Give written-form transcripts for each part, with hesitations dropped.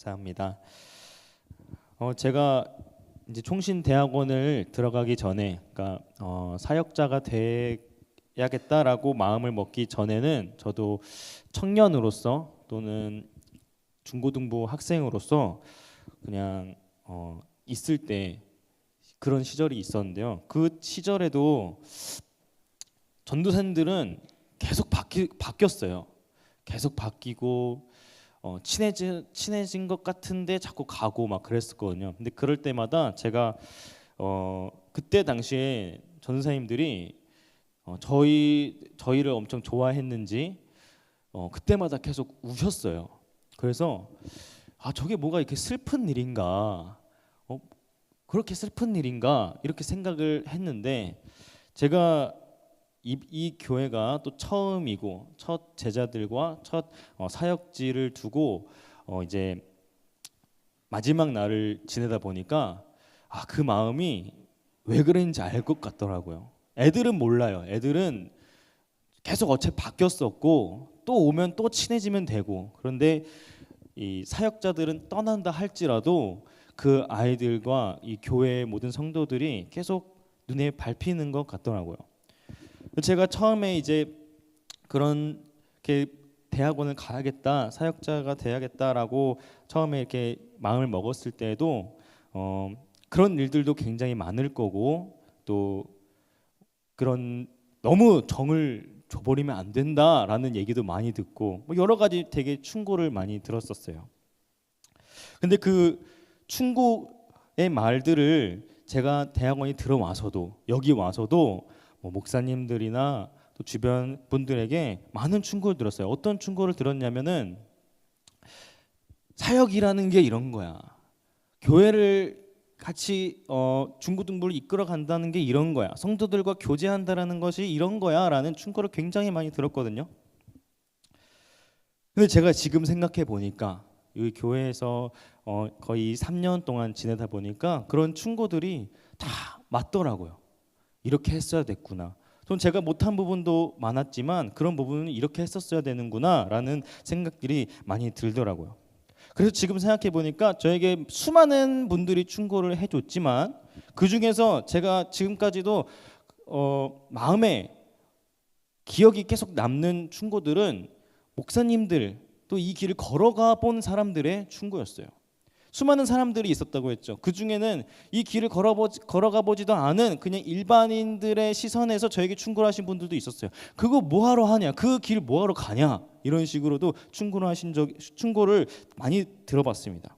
감사합니다. 제가 이제 총신대학원을 들어가기 전에, 그러니까 사역자가 돼야겠다라고 마음을 먹기 전에는 저도 청년으로서 또는 중고등부 학생으로서 그냥 있을 때 그런 시절이 있었는데요. 그 시절에도 전도사님들은 계속 바뀌었어요. 계속 바뀌고 친해진 것 같은데 자꾸 가고 막 그랬었거든요. 근데 그럴 때마다 제가 그때 당시에 전도사님들이 저희를 엄청 좋아했는지 그때마다 계속 우셨어요. 그래서 저게 뭐가 이렇게 슬픈 일인가? 그렇게 슬픈 일인가? 이렇게 생각을 했는데 제가 이 교회가 또 처음이고 첫 제자들과 첫 사역지를 두고 이제 마지막 날을 지내다 보니까 그 마음이 왜 그랬는지 알 것 같더라고요. 애들은 몰라요. 애들은 계속 어차피 바뀌었었고 또 오면 또 친해지면 되고, 그런데 이 사역자들은 떠난다 할지라도 그 아이들과 이 교회의 모든 성도들이 계속 눈에 밟히는 것 같더라고요. 제가 처음에 이제 그렇게 대학원을 가야겠다, 사역자가 돼야겠다라고 처음에 이렇게 마음을 먹었을 때에도 그런 일들도 굉장히 많을 거고, 또 그런 너무 정을 줘버리면 안 된다라는 얘기도 많이 듣고 여러 가지 되게 충고를 많이 들었었어요. 근데 그 충고의 말들을 제가 대학원에 들어와서도, 여기 와서도 목사님들이나 또 주변 분들에게 많은 충고를 들었어요. 어떤 충고를 들었냐면은 사역이라는 게 이런 거야. 교회를 같이 중고등부를 이끌어 간다는 게 이런 거야. 성도들과 교제한다라는 것이 이런 거야라는 충고를 굉장히 많이 들었거든요. 근데 제가 지금 생각해 보니까 이 교회에서 거의 3년 동안 지내다 보니까 그런 충고들이 다 맞더라고요. 이렇게 했어야 됐구나. 전 제가 못한 부분도 많았지만 그런 부분은 이렇게 했었어야 되는구나라는 생각들이 많이 들더라고요. 그래서 지금 생각해 보니까 저에게 수많은 분들이 충고를 해줬지만 그 중에서 제가 지금까지도 마음에 기억이 계속 남는 충고들은 목사님들, 또 이 길을 걸어가 본 사람들의 충고였어요. 수많은 사람들이 있었다고 했죠. 그 중에는 이 길을 걸어가 보지도 않은 그냥 일반인들의 시선에서 저에게 충고를 하신 분들도 있었어요. 그거 뭐하러 하냐? 그 길 뭐하러 가냐? 이런 식으로도 충고를 많이 들어봤습니다.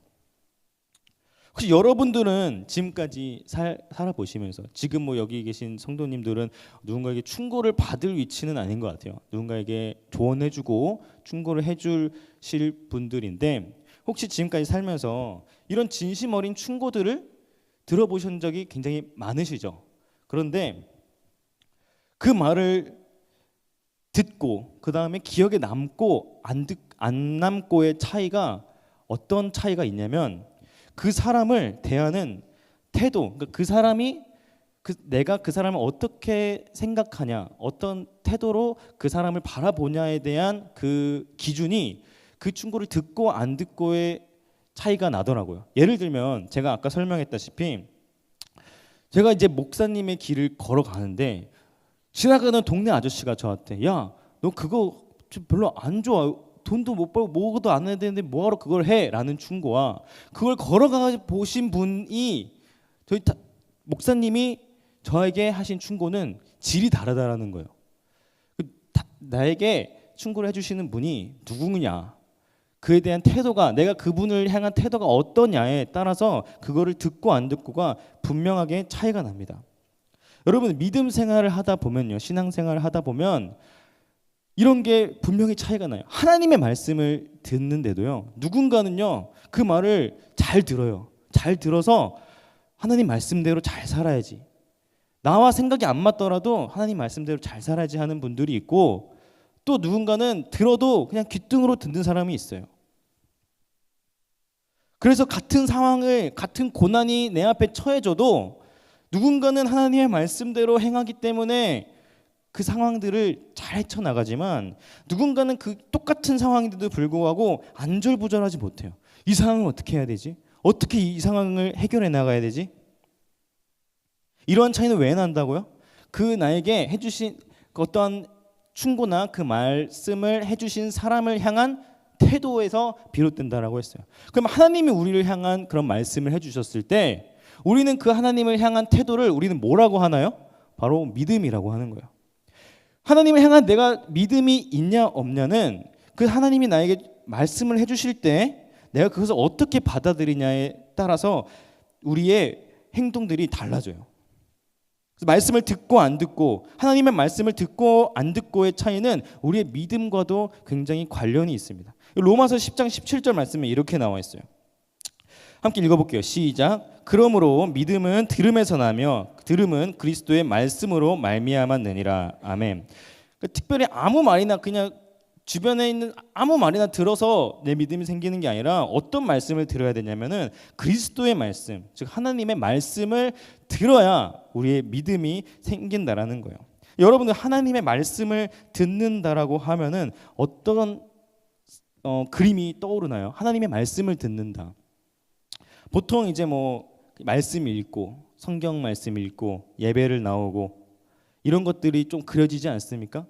혹시 여러분들은 지금까지 살아보시면서 지금 여기 계신 성도님들은 누군가에게 충고를 받을 위치는 아닌 것 같아요. 누군가에게 조언해주고 충고를 해주실 분들인데 혹시 지금까지 살면서 이런 진심 어린 충고들을 들어보신 적이 굉장히 많으시죠? 그런데 그 말을 듣고 그 다음에 기억에 남고 안 남고의 차이가 어떤 차이가 있냐면 그 사람을 대하는 태도, 그러니까 그 사람이 내가 그 사람을 어떻게 생각하냐, 어떤 태도로 그 사람을 바라보냐에 대한 그 기준이 그 충고를 듣고 안 듣고의 차이가 나더라고요. 예를 들면 제가 아까 설명했다시피 제가 이제 목사님의 길을 걸어가는데 지나가는 동네 아저씨가 저한테 야, 너 그거 별로 안 좋아. 돈도 못 벌고 뭐도 안 해야 되는데 뭐하러 그걸 해? 라는 충고와 그걸 걸어가 보신 분이 목사님이 저에게 하신 충고는 질이 다르다라는 거예요. 나에게 충고를 해주시는 분이 누구냐, 그에 대한 태도가, 내가 그분을 향한 태도가 어떠냐에 따라서 그거를 듣고 안 듣고가 분명하게 차이가 납니다. 여러분, 믿음 생활을 하다 보면요, 신앙 생활을 하다 보면 이런 게 분명히 차이가 나요. 하나님의 말씀을 듣는데도요, 누군가는요 그 말을 잘 들어요. 잘 들어서 하나님 말씀대로 잘 살아야지, 나와 생각이 안 맞더라도 하나님 말씀대로 잘 살아야지 하는 분들이 있고, 또 누군가는 들어도 그냥 귓등으로 듣는 사람이 있어요. 그래서 같은 상황을, 같은 고난이 내 앞에 처해져도 누군가는 하나님의 말씀대로 행하기 때문에 그 상황들을 잘 헤쳐나가지만 누군가는 그 똑같은 상황인데도 불구하고 안절부절하지 못해요. 이 상황을 어떻게 해야 되지? 어떻게 이 상황을 해결해 나가야 되지? 이러한 차이는 왜 난다고요? 그 나에게 해주신 어떠한 충고나 그 말씀을 해주신 사람을 향한 태도에서 비롯된다라고 했어요. 그럼 하나님이 우리를 향한 그런 말씀을 해주셨을 때 우리는 그 하나님을 향한 태도를 우리는 뭐라고 하나요? 바로 믿음이라고 하는 거예요. 하나님을 향한 내가 믿음이 있냐 없냐는 그 하나님이 나에게 말씀을 해주실 때 내가 그것을 어떻게 받아들이냐에 따라서 우리의 행동들이 달라져요. 그래서 말씀을 듣고 안 듣고, 하나님의 말씀을 듣고 안 듣고의 차이는 우리의 믿음과도 굉장히 관련이 있습니다. 로마서 10장 17절 말씀에 이렇게 나와 있어요. 함께 읽어볼게요. 시작. 그러므로 믿음은 들음에서 나며 들음은 그리스도의 말씀으로 말미암았느니라. 아멘. 그러니까 특별히 아무 말이나 그냥 주변에 있는 아무 말이나 들어서 내 믿음이 생기는 게 아니라 어떤 말씀을 들어야 되냐면은 그리스도의 말씀, 즉 하나님의 말씀을 들어야 우리의 믿음이 생긴다라는 거예요. 여러분들 하나님의 말씀을 듣는다라고 하면은 어떤 그림이 떠오르나요? 하나님의 말씀을 듣는다. 보통 이제 뭐 말씀 읽고 성경 말씀 읽고 예배를 나오고 이런 것들이 좀 그려지지 않습니까?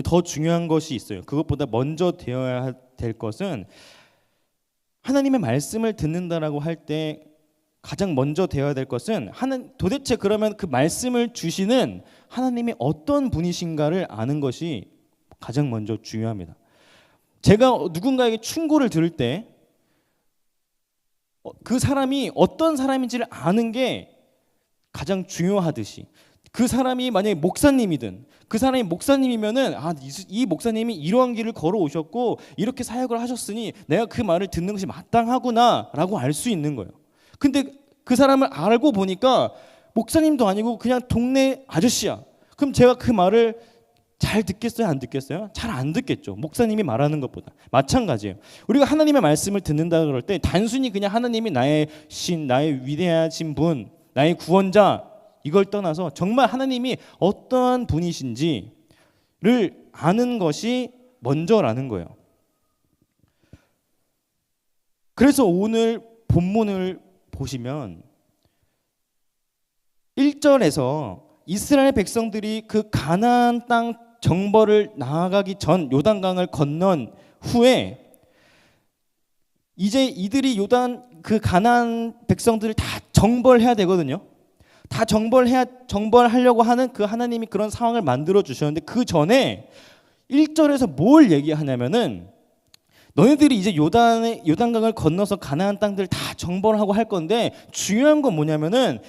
더 중요한 것이 있어요. 그것보다 먼저 되어야 될 것은 하나님의 말씀을 듣는다라고 할 때 가장 먼저 되어야 될 것은 도대체 그러면 그 말씀을 주시는 하나님이 어떤 분이신가를 아는 것이 가장 먼저 중요합니다. 제가 누군가에게 충고를 들을 때 그 사람이 어떤 사람인지를 아는 게 가장 중요하듯이 그 사람이 만약에 목사님이든 그 사람이 목사님이면은 이 목사님이 이러한 길을 걸어오셨고 이렇게 사역을 하셨으니 내가 그 말을 듣는 것이 마땅하구나라고 알 수 있는 거예요. 근데 그 사람을 알고 보니까 목사님도 아니고 그냥 동네 아저씨야. 그럼 제가 그 말을 잘 듣겠어요? 안 듣겠어요? 잘 안 듣겠죠. 목사님이 말하는 것보다. 마찬가지예요. 우리가 하나님의 말씀을 듣는다 그럴 때 단순히 그냥 하나님이 나의 신, 나의 위대하신 분, 나의 구원자 이걸 떠나서 정말 하나님이 어떠한 분이신지를 아는 것이 먼저라는 거예요. 그래서 오늘 본문을 보시면 1절에서 이스라엘 백성들이 그 가나안 땅 정벌을 나아가기 전 요단강을 건넌 후에 이제 이들이 그 가나안 백성들을 다 정벌해야 되거든요. 다 정벌하려고 하는 그 하나님이 그런 상황을 만들어 주셨는데 그 전에 1절에서 뭘 얘기하냐면은 너희들이 이제 요단강을 건너서 가나안 땅들을 다 정벌하고 할 건데 중요한 건 뭐냐면은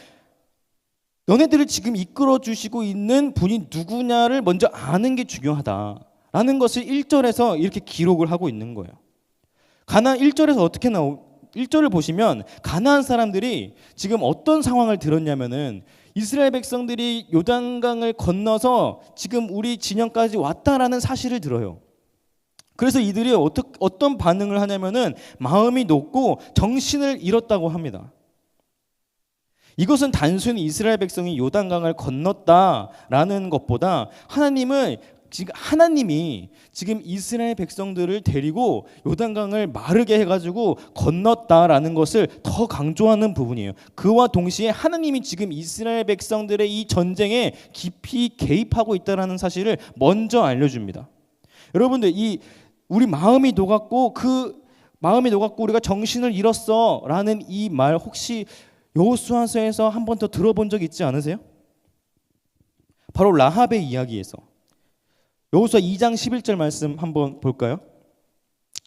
너네들을 지금 이끌어 주시고 있는 분이 누구냐를 먼저 아는 게 중요하다라는 것을 1절에서 이렇게 기록을 하고 있는 거예요. 1절에서 어떻게 1절을 보시면 가나안 사람들이 지금 어떤 상황을 들었냐면은 이스라엘 백성들이 요단강을 건너서 지금 우리 진영까지 왔다라는 사실을 들어요. 그래서 이들이 어떤 반응을 하냐면은 마음이 높고 정신을 잃었다고 합니다. 이것은 단순히 이스라엘 백성이 요단강을 건넜다라는 것보다 하나님이 지금 이스라엘 백성들을 데리고 요단강을 마르게 해가지고 건넜다라는 것을 더 강조하는 부분이에요. 그와 동시에 하나님이 지금 이스라엘 백성들의 이 전쟁에 깊이 개입하고 있다라는 사실을 먼저 알려줍니다. 여러분들 우리 마음이 녹았고 우리가 정신을 잃었어라는 이 말 혹시 여호수아서에서 한 번 더 들어본 적 있지 않으세요? 바로 라합의 이야기에서 여호수아 2장 11절 말씀 한번 볼까요?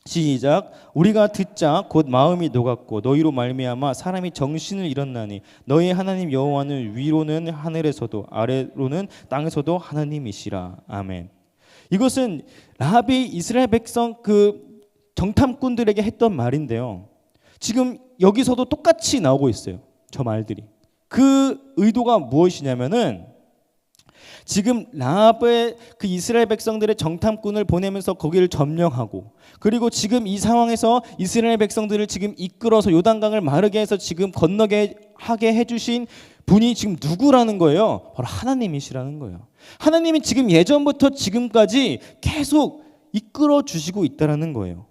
시작. 우리가 듣자 곧 마음이 녹았고 너희로 말미암아 사람이 정신을 잃었나니 너희 하나님 여호와는 위로는 하늘에서도 아래로는 땅에서도 하나님이시라. 아멘. 이것은 라합이 이스라엘 백성 그 정탐꾼들에게 했던 말인데요. 지금 여기서도 똑같이 나오고 있어요. 저 말들이. 그 의도가 무엇이냐면은 지금 라합의 그 이스라엘 백성들의 정탐꾼을 보내면서 거기를 점령하고 그리고 지금 이 상황에서 이스라엘 백성들을 지금 이끌어서 요단강을 마르게 해서 지금 건너게 하게 해주신 분이 지금 누구라는 거예요? 바로 하나님이시라는 거예요. 하나님이 지금 예전부터 지금까지 계속 이끌어 주시고 있다라는 거예요.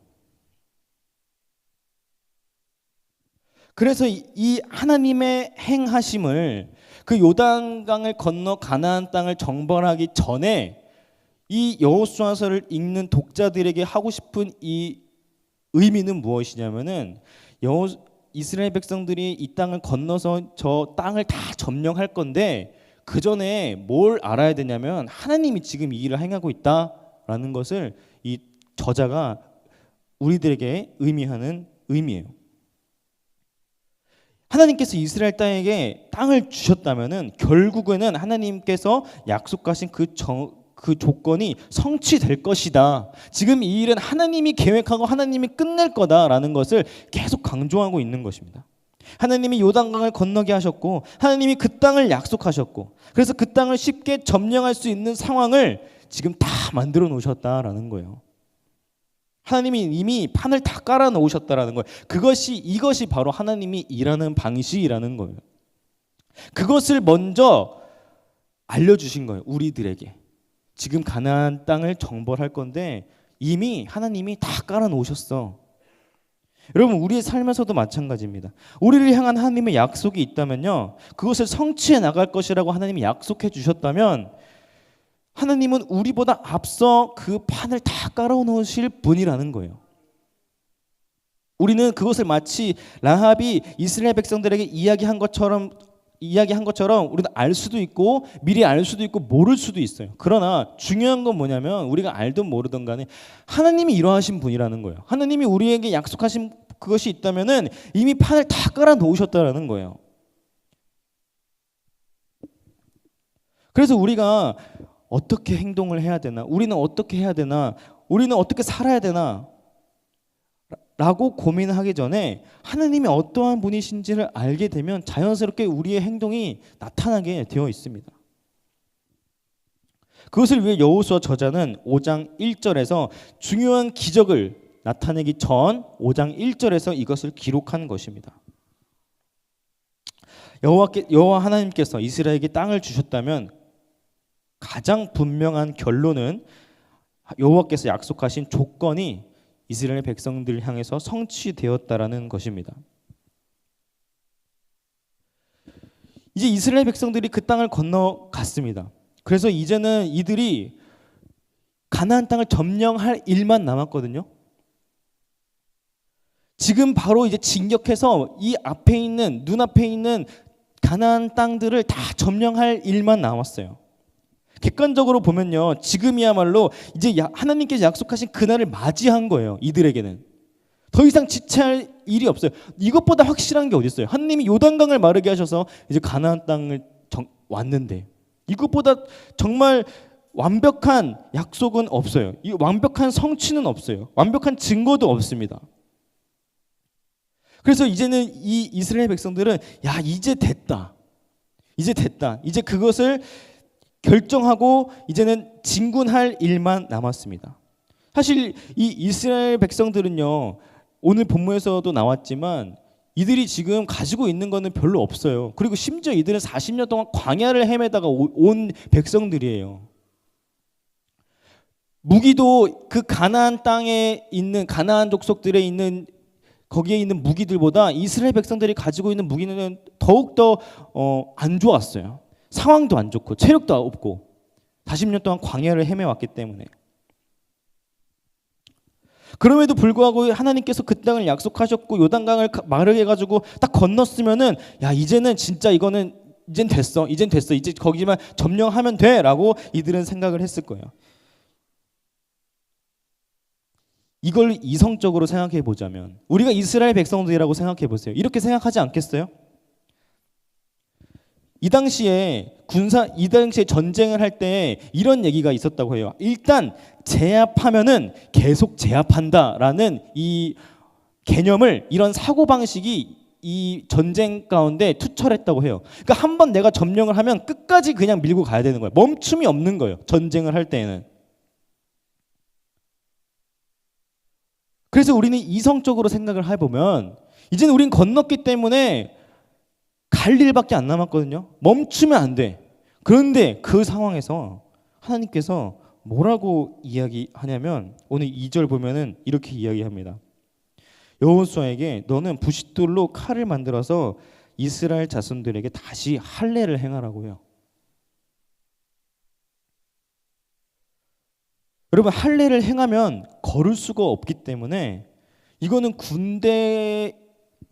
그래서 이 하나님의 행하심을 그 요단강을 건너 가나안 땅을 정벌하기 전에 이 여호수아서를 읽는 독자들에게 하고 싶은 이 의미는 무엇이냐면은 이스라엘 백성들이 이 땅을 건너서 저 땅을 다 점령할 건데 그 전에 뭘 알아야 되냐면 하나님이 지금 이 일을 행하고 있다라는 것을 이 저자가 우리들에게 의미하는 의미예요. 하나님께서 이스라엘 땅에게 땅을 주셨다면은 결국에는 하나님께서 약속하신 그 조건이 성취될 것이다. 지금 이 일은 하나님이 계획하고 하나님이 끝낼 거다라는 것을 계속 강조하고 있는 것입니다. 하나님이 요단강을 건너게 하셨고 하나님이 그 땅을 약속하셨고 그래서 그 땅을 쉽게 점령할 수 있는 상황을 지금 다 만들어 놓으셨다라는 거예요. 하나님이 이미 판을 다 깔아 놓으셨다라는 거예요. 이것이 바로 하나님이 일하는 방식이라는 거예요. 그것을 먼저 알려주신 거예요. 우리들에게. 지금 가나안 땅을 정벌할 건데 이미 하나님이 다 깔아 놓으셨어. 여러분 우리의 삶에서도 마찬가지입니다. 우리를 향한 하나님의 약속이 있다면요. 그것을 성취해 나갈 것이라고 하나님이 약속해 주셨다면 하나님은 우리보다 앞서 그 판을 다 깔아놓으실 분이라는 거예요. 우리는 그것을 마치 라합이 이스라엘 백성들에게 이야기한 것처럼 우리는 알 수도 있고 미리 알 수도 있고 모를 수도 있어요. 그러나 중요한 건 뭐냐면 우리가 알든 모르든 간에 하나님이 이러하신 분이라는 거예요. 하나님이 우리에게 약속하신 그것이 있다면은 이미 판을 다 깔아놓으셨다라는 거예요. 그래서 우리가 어떻게 행동을 해야 되나? 우리는 어떻게 해야 되나? 우리는 어떻게 살아야 되나? 라고 고민하기 전에 하나님이 어떠한 분이신지를 알게 되면 자연스럽게 우리의 행동이 나타나게 되어 있습니다. 그것을 위해 여호수아 저자는 5장 1절에서 중요한 기적을 나타내기 전 5장 1절에서 이것을 기록한 것입니다. 여호와 하나님께서 이스라엘에게 땅을 주셨다면 가장 분명한 결론은 여호와께서 약속하신 조건이 이스라엘 백성들을 향해서 성취되었다라는 것입니다. 이제 이스라엘 백성들이 그 땅을 건너갔습니다. 그래서 이제는 이들이 가나안 땅을 점령할 일만 남았거든요. 지금 바로 이제 진격해서 이 앞에 있는 눈앞에 있는 가나안 땅들을 다 점령할 일만 남았어요. 객관적으로 보면요, 지금이야말로 이제 하나님께서 약속하신 그날을 맞이한 거예요. 이들에게는 더 이상 지체할 일이 없어요. 이것보다 확실한 게 어디 있어요? 하나님이 요단강을 마르게 하셔서 이제 가나안 땅을 왔는데 이것보다 정말 완벽한 약속은 없어요. 이 완벽한 성취는 없어요. 완벽한 증거도 없습니다. 그래서 이제는 이 이스라엘 백성들은 이제 됐다. 이제 그것을 결정하고 이제는 진군할 일만 남았습니다. 사실 이 이스라엘 백성들은요, 오늘 본문에서도 나왔지만 이들이 지금 가지고 있는 거는 별로 없어요. 그리고 심지어 이들은 40년 동안 광야를 헤매다가 온 백성들이에요. 무기도 그 가나안 땅에 있는 가나안 족속들에 있는 거기에 있는 무기들보다 이스라엘 백성들이 가지고 있는 무기는 더욱더 안 좋았어요. 상황도 안 좋고 체력도 없고 40년 동안 광야를 헤매왔기 때문에. 그럼에도 불구하고 하나님께서 그 땅을 약속하셨고 요단강을 마르게 해가지고 딱 건넜으면은 이제는 진짜 이거는 이젠 됐어 이제 거기만 점령하면 돼라고 이들은 생각을 했을 거예요. 이걸 이성적으로 생각해 보자면 우리가 이스라엘 백성들이라고 생각해 보세요. 이렇게 생각하지 않겠어요? 이 당시에 전쟁을 할 때 이런 얘기가 있었다고 해요. 일단 제압하면은 계속 제압한다라는 이 개념을, 이런 사고 방식이 이 전쟁 가운데 투철했다고 해요. 그러니까 한번 내가 점령을 하면 끝까지 그냥 밀고 가야 되는 거예요. 멈춤이 없는 거예요. 전쟁을 할 때에는. 그래서 우리는 이성적으로 생각을 해보면 이제는 우린 건넜기 때문에 갈 일밖에 안 남았거든요. 멈추면 안 돼. 그런데 그 상황에서 하나님께서 뭐라고 이야기하냐면 오늘 2절 보면은 이렇게 이야기합니다. 여호수아에게 너는 부싯돌로 칼을 만들어서 이스라엘 자손들에게 다시 할례를 행하라고요. 여러분, 할례를 행하면 거를 수가 없기 때문에 이거는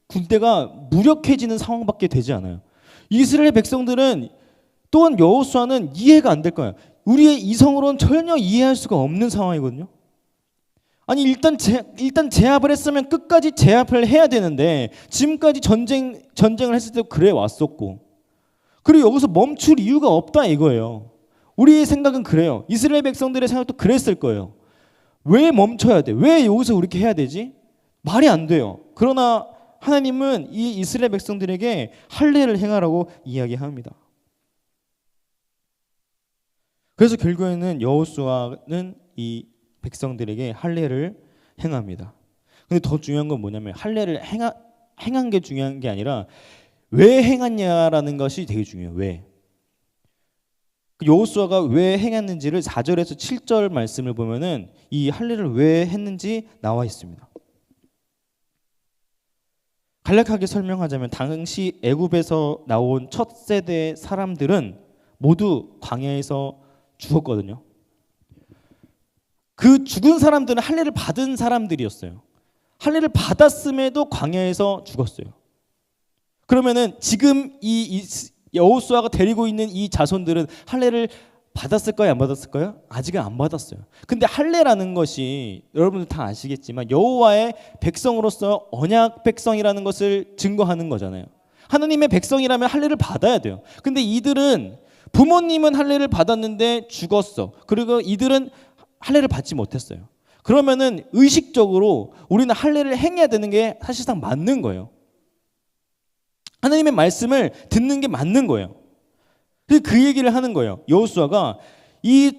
군대가 무력해지는 상황밖에 되지 않아요. 이스라엘 백성들은 또한 여호수아는 이해가 안 될 거예요. 우리의 이성으로는 전혀 이해할 수가 없는 상황이거든요. 아니 일단 제압을 했으면 끝까지 제압을 해야 되는데 지금까지 전쟁을 했을 때 그래 왔었고, 그리고 여기서 멈출 이유가 없다 이거예요. 우리의 생각은 그래요. 이스라엘 백성들의 생각도 그랬을 거예요. 왜 멈춰야 돼? 왜 여기서 이렇게 해야 되지? 말이 안 돼요. 그러나 하나님은 이 이스라엘 백성들에게 할례를 행하라고 이야기합니다. 그래서 결국에는 여호수아는 이 백성들에게 할례를 행합니다. 근데 더 중요한 건 뭐냐면 할례를 행한 게 중요한 게 아니라 왜 행했냐라는 것이 되게 중요해요. 왜? 여호수아가 왜 행했는지를 4절에서 7절 말씀을 보면은 이 할례를 왜 했는지 나와 있습니다. 간략하게 설명하자면 당시 애굽에서 나온 첫 세대 사람들은 모두 광야에서 죽었거든요. 그 죽은 사람들은 할례를 받은 사람들이었어요. 할례를 받았음에도 광야에서 죽었어요. 그러면은 지금 이 여호수아가 데리고 있는 이 자손들은 할례를 받았을까요? 안 받았을까요? 아직은 안 받았어요. 근데 할례라는 것이 여러분들 다 아시겠지만 여호와의 백성으로서 언약 백성이라는 것을 증거하는 거잖아요. 하나님의 백성이라면 할례를 받아야 돼요. 근데 이들은 부모님은 할례를 받았는데 죽었어. 그리고 이들은 할례를 받지 못했어요. 그러면은 의식적으로 우리는 할례를 행해야 되는 게 사실상 맞는 거예요. 하나님의 말씀을 듣는 게 맞는 거예요. 그 얘기를 하는 거예요. 여호수아가 이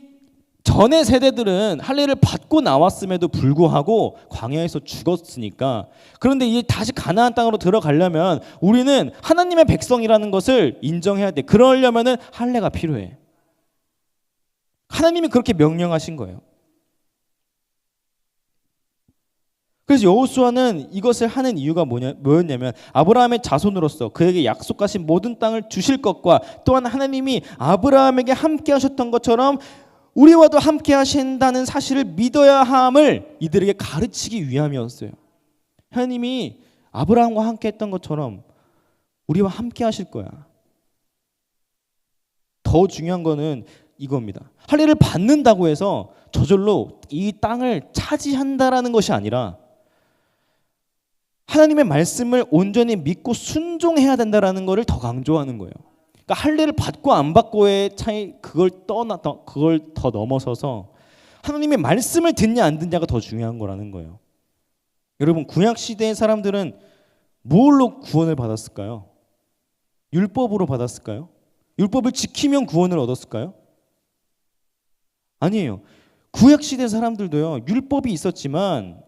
전의 세대들은 할례를 받고 나왔음에도 불구하고 광야에서 죽었으니까, 그런데 이제 다시 가나안 땅으로 들어가려면 우리는 하나님의 백성이라는 것을 인정해야 돼. 그러려면은 할례가 필요해. 하나님이 그렇게 명령하신 거예요. 그래서 여호수아는 이것을 하는 이유가 뭐였냐면 아브라함의 자손으로서 그에게 약속하신 모든 땅을 주실 것과 또한 하나님이 아브라함에게 함께 하셨던 것처럼 우리와도 함께 하신다는 사실을 믿어야 함을 이들에게 가르치기 위함이었어요. 하나님이 아브라함과 함께 했던 것처럼 우리와 함께 하실 거야. 더 중요한 거는 이겁니다. 할례를 받는다고 해서 저절로 이 땅을 차지한다라는 것이 아니라 하나님의 말씀을 온전히 믿고 순종해야 된다라는 것을 더 강조하는 거예요. 그러니까 할례를 받고 안 받고의 차이, 그걸 더 넘어서서 하나님의 말씀을 듣냐 안 듣냐가 더 중요한 거라는 거예요. 여러분, 구약 시대의 사람들은 뭘로 구원을 받았을까요? 율법으로 받았을까요? 율법을 지키면 구원을 얻었을까요? 아니에요. 구약 시대 사람들도요, 율법이 있었지만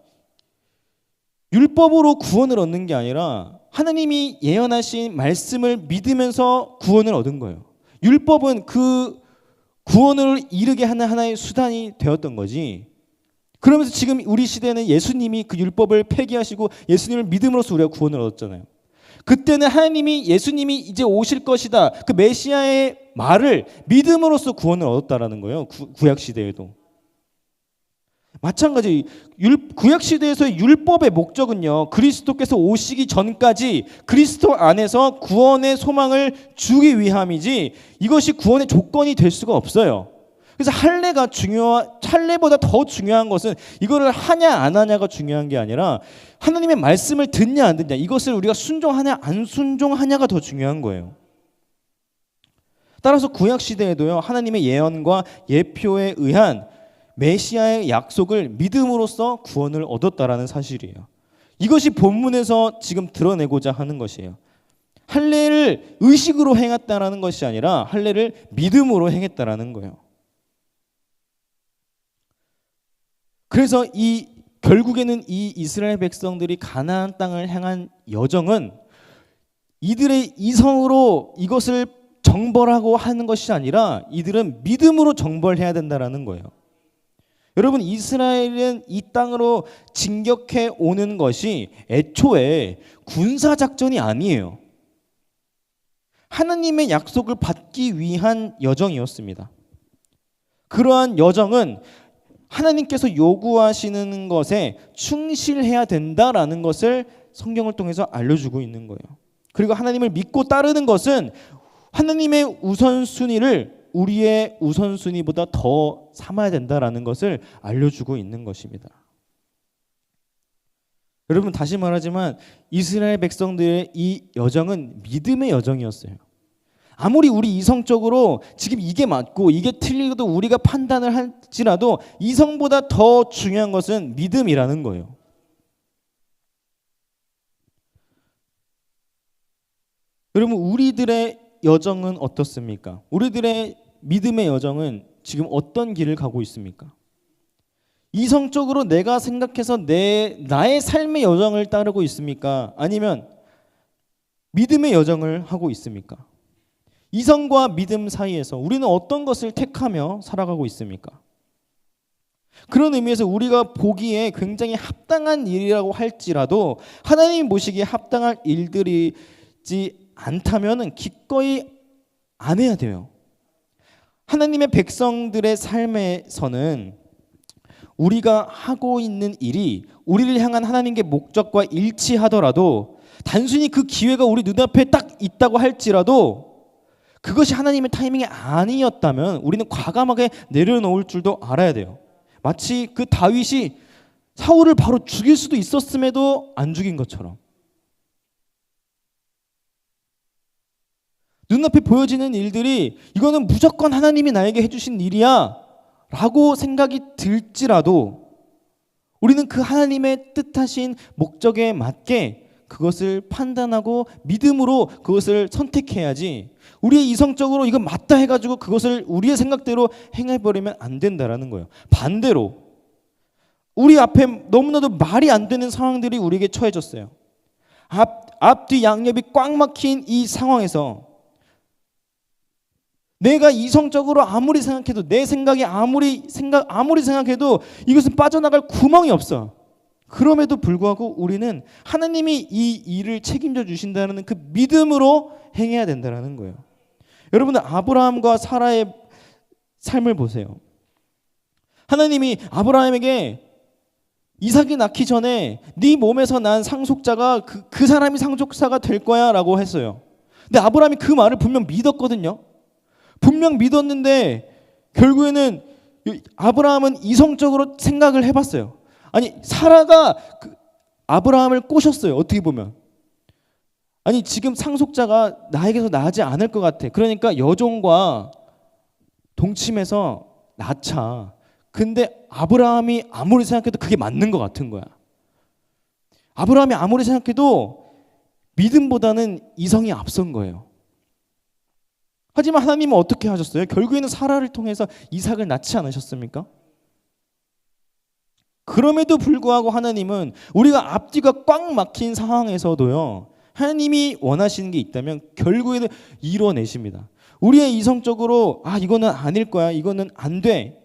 율법으로 구원을 얻는 게 아니라 하나님이 예언하신 말씀을 믿으면서 구원을 얻은 거예요. 율법은 그 구원을 이루게 하는 하나의 수단이 되었던 거지. 그러면서 지금 우리 시대는 예수님이 그 율법을 폐기하시고 예수님을 믿음으로써 우리가 구원을 얻었잖아요. 그때는 예수님이 이제 오실 것이다, 그 메시아의 말을 믿음으로써 구원을 얻었다라는 거예요. 구약 시대에도 마찬가지. 구약 시대에서의 율법의 목적은요, 그리스도께서 오시기 전까지 그리스도 안에서 구원의 소망을 주기 위함이지 이것이 구원의 조건이 될 수가 없어요. 그래서 할례보다 더 중요한 것은 이거를 하냐 안 하냐가 중요한 게 아니라 하나님의 말씀을 듣냐 안 듣냐, 이것을 우리가 순종하냐 안 순종하냐가 더 중요한 거예요. 따라서 구약 시대에도요, 하나님의 예언과 예표에 의한 메시아의 약속을 믿음으로써 구원을 얻었다라는 사실이에요. 이것이 본문에서 지금 드러내고자 하는 것이에요. 할례를 의식으로 행했다라는 것이 아니라 할례를 믿음으로 행했다라는 거예요. 그래서 결국에는 이 이스라엘 백성들이 가나안 땅을 향한 여정은 이들의 이성으로 이것을 정벌하고 하는 것이 아니라 이들은 믿음으로 정벌해야 된다라는 거예요. 여러분, 이스라엘은 이 땅으로 진격해 오는 것이 애초에 군사 작전이 아니에요. 하나님의 약속을 받기 위한 여정이었습니다. 그러한 여정은 하나님께서 요구하시는 것에 충실해야 된다라는 것을 성경을 통해서 알려주고 있는 거예요. 그리고 하나님을 믿고 따르는 것은 하나님의 우선순위를 우리의 우선순위보다 더 삼아야 된다라는 것을 알려주고 있는 것입니다. 여러분, 다시 말하지만 이스라엘 백성들의 이 여정은 믿음의 여정이었어요. 아무리 우리 이성적으로 지금 이게 맞고 이게 틀리고도 우리가 판단을 할지라도 이성보다 더 중요한 것은 믿음이라는 거예요. 여러분, 우리들의 여정은 어떻습니까? 우리들의 믿음의 여정은 지금 어떤 길을 가고 있습니까? 이성적으로 내가 생각해서 나의 삶의 여정을 따르고 있습니까? 아니면 믿음의 여정을 하고 있습니까? 이성과 믿음 사이에서 우리는 어떤 것을 택하며 살아가고 있습니까? 그런 의미에서 우리가 보기에 굉장히 합당한 일이라고 할지라도 하나님 보시기에 합당한 일들이지 않다면 기꺼이 안 해야 돼요. 하나님의 백성들의 삶에서는 우리가 하고 있는 일이 우리를 향한 하나님의 목적과 일치하더라도 단순히 그 기회가 우리 눈앞에 딱 있다고 할지라도 그것이 하나님의 타이밍이 아니었다면 우리는 과감하게 내려놓을 줄도 알아야 돼요. 마치 그 다윗이 사울을 바로 죽일 수도 있었음에도 안 죽인 것처럼 눈앞에 보여지는 일들이 이거는 무조건 하나님이 나에게 해주신 일이야 라고 생각이 들지라도 우리는 그 하나님의 뜻하신 목적에 맞게 그것을 판단하고 믿음으로 그것을 선택해야지 우리의 이성적으로 이건 맞다 해가지고 그것을 우리의 생각대로 행해버리면 안 된다라는 거예요. 반대로 우리 앞에 너무나도 말이 안 되는 상황들이 우리에게 처해졌어요. 앞뒤 양옆이 꽉 막힌 이 상황에서 내가 이성적으로 아무리 생각해도 내 생각이 아무리 생각해도 이것은 빠져나갈 구멍이 없어. 그럼에도 불구하고 우리는 하나님이 이 일을 책임져 주신다는 그 믿음으로 행해야 된다는 거예요. 여러분들, 아브라함과 사라의 삶을 보세요. 하나님이 아브라함에게 이삭이 낳기 전에 네 몸에서 난 상속자가 그 사람이 상속자가 될 거야 라고 했어요. 근데 아브라함이 그 말을 분명 믿었거든요. 분명 믿었는데 결국에는 아브라함은 이성적으로 생각을 해봤어요. 아니, 사라가 아브라함을 꼬셨어요. 어떻게 보면 아니, 지금 상속자가 나에게서 나지 않을 것 같아. 그러니까 여종과 동침해서 낳자. 근데 아브라함이 아무리 생각해도 그게 맞는 것 같은 거야. 아브라함이 아무리 생각해도 믿음보다는 이성이 앞선 거예요. 하지만 하나님은 어떻게 하셨어요? 결국에는 사라를 통해서 이삭을 낳지 않으셨습니까? 그럼에도 불구하고 하나님은 우리가 앞뒤가 꽉 막힌 상황에서도요, 하나님이 원하시는 게 있다면 결국에는 이뤄내십니다. 우리의 이성적으로 이거는 아닐 거야, 이거는 안 돼,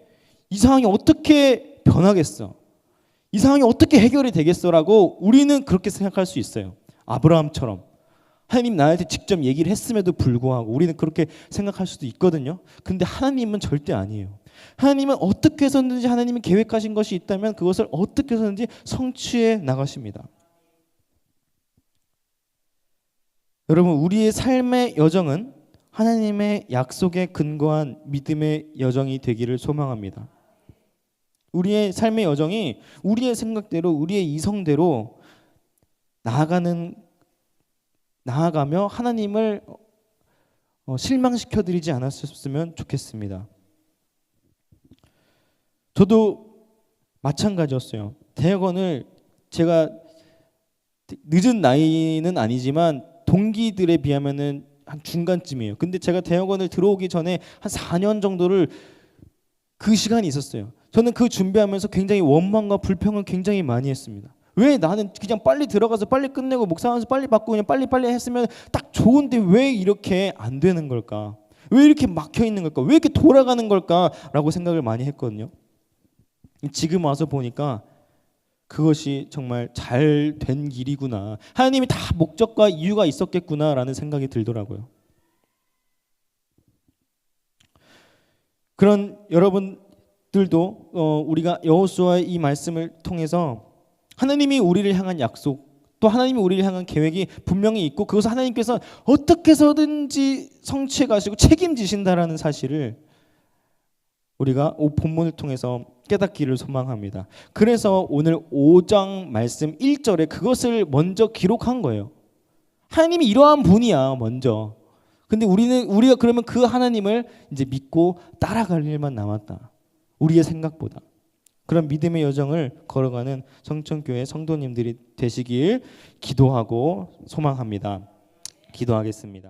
이 상황이 어떻게 변하겠어, 이 상황이 어떻게 해결이 되겠어라고 우리는 그렇게 생각할 수 있어요. 아브라함처럼 하나님 나한테 직접 얘기를 했음에도 불구하고 우리는 그렇게 생각할 수도 있거든요. 근데 하나님은 절대 아니에요. 하나님은 어떻게 해서든지 하나님이 계획하신 것이 있다면 그것을 어떻게 해서든지 성취해 나가십니다. 여러분, 우리의 삶의 여정은 하나님의 약속에 근거한 믿음의 여정이 되기를 소망합니다. 우리의 삶의 여정이 우리의 생각대로 우리의 이성대로 나아가며 하나님을 실망시켜드리지 않았으면 좋겠습니다. 저도 마찬가지였어요. 대학원을 제가 늦은 나이는 아니지만 동기들에 비하면은 한 중간쯤이에요. 근데 제가 대학원을 들어오기 전에 한 4년 정도를 그 시간이 있었어요. 저는 그 준비하면서 굉장히 원망과 불평을 굉장히 많이 했습니다. 왜 나는 그냥 빨리 들어가서 빨리 끝내고 목사하면서 빨리 받고 그냥 빨리 했으면 딱 좋은데 왜 이렇게 안 되는 걸까? 왜 이렇게 막혀 있는 걸까? 왜 이렇게 돌아가는 걸까? 라고 생각을 많이 했거든요. 지금 와서 보니까 그것이 정말 잘 된 길이구나. 하나님이 다 목적과 이유가 있었겠구나라는 생각이 들더라고요. 그런 여러분들도 우리가 여호수아의 이 말씀을 통해서 하나님이 우리를 향한 약속, 또 하나님이 우리를 향한 계획이 분명히 있고 그것을 하나님께서 어떻게 해서든지 성취해 가시고 책임지신다라는 사실을 우리가 본문을 통해서 깨닫기를 소망합니다. 그래서 오늘 5장 말씀 1절에 그것을 먼저 기록한 거예요. 하나님이 이러한 분이야 먼저. 근데 우리가 그러면 그 하나님을 이제 믿고 따라갈 일만 남았다. 우리의 생각보다. 그런 믿음의 여정을 걸어가는 성천교회 성도님들이 되시길 기도하고 소망합니다. 기도하겠습니다.